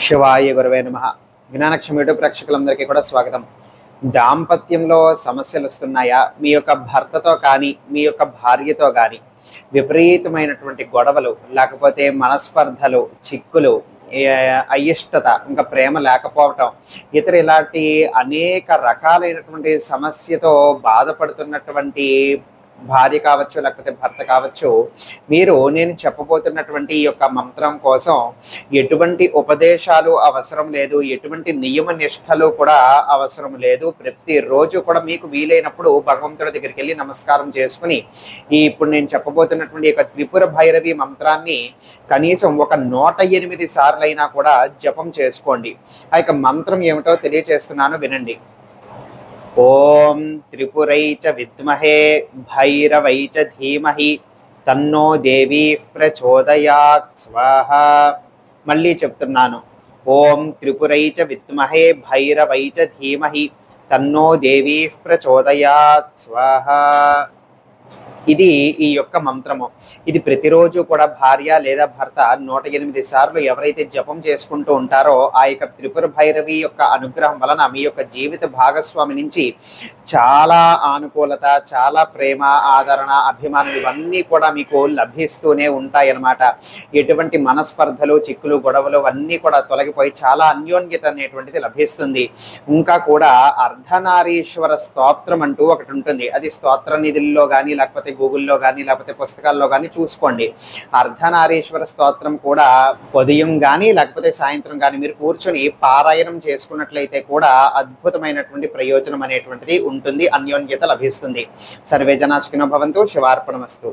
శివాయ గురవే నమః. జ్ఞానక్షం యూట్యూబ్ ప్రేక్షకులందరికీ కూడా స్వాగతం. దాంపత్యంలో సమస్యలు వస్తున్నాయా? మీ యొక్క భర్తతో కానీ మీ యొక్క భార్యతో కానీ విపరీతమైనటువంటి గొడవలు, లేకపోతే మనస్పర్ధలు, చిక్కులు, అయిష్టత, ఇంకా ప్రేమ లేకపోవటం, ఇతర ఇలాంటి అనేక రకాలైనటువంటి సమస్యతో బాధపడుతున్నటువంటి భార్య కావచ్చు, లేకపోతే భర్త కావచ్చు, మీరు నేను చెప్పబోతున్నటువంటి ఈ యొక్క మంత్రం కోసం ఎటువంటి ఉపదేశాలు అవసరం లేదు, ఎటువంటి నియమ నిష్టలు కూడా అవసరం లేదు. ప్రతిరోజు కూడా మీకు వీలైనప్పుడు భగవంతుడి దగ్గరికి వెళ్ళి నమస్కారం చేసుకుని ఇప్పుడు నేను చెప్పబోతున్నటువంటి యొక్క త్రిపుర భైరవి మంత్రాన్ని కనీసం ఒక 108 సార్లు అయినా కూడా జపం చేసుకోండి. ఆ యొక్క మంత్రం ఏమిటో తెలియచేస్తున్నాను, వినండి. ఓం త్రిపురై చ విద్మహే భైరవై చ ధీమహి తన్నో దేవీ ప్రచోదయాత్ స్వాహ. మళ్ళీ చెప్తున్నాను, ఓం త్రిపురై చ విద్మహే భైరవై చ ధీమహి తన్నో దేవీ ప్రచోదయాత్ స్వాహ. ఇది ఈ యొక్క మంత్రము. ఇది ప్రతిరోజు కూడా భార్య లేదా భర్త 108 సార్లు ఎవరైతే జపం చేసుకుంటూ ఉంటారో ఆ యొక్క త్రిపుర భైరవి యొక్క అనుగ్రహం వలన మీ యొక్క జీవిత భాగస్వామి నుంచి చాలా ఆనుకూలత, చాలా ప్రేమ, ఆదరణ, అభిమానం ఇవన్నీ కూడా మీకు లభిస్తూనే ఉంటాయన్నమాట. ఎటువంటి మనస్పర్ధలు, చిక్కులు, గొడవలు అన్నీ కూడా తొలగిపోయి చాలా అన్యోన్యత అనేటువంటిది లభిస్తుంది. ఇంకా కూడా అర్ధనారీశ్వర స్తోత్రం అంటూ ఒకటి ఉంటుంది. అది స్తోత్ర నిధుల్లో కానీ, లేకపోతే గూగుల్లో కానీ, లేకపోతే పుస్తకాల్లో కానీ చూసుకోండి. అర్ధనారీశ్వర స్తోత్రం కూడా ఉదయం కానీ లేకపోతే సాయంత్రం కానీ మీరు కూర్చొని పారాయణం చేసుకున్నట్లయితే కూడా అద్భుతమైనటువంటి ప్రయోజనం అనేటువంటిది ఉంటుంది, అన్యోన్యత లభిస్తుంది. సర్వే జనా సుఖినో భవంతు. శివార్పణమస్తు.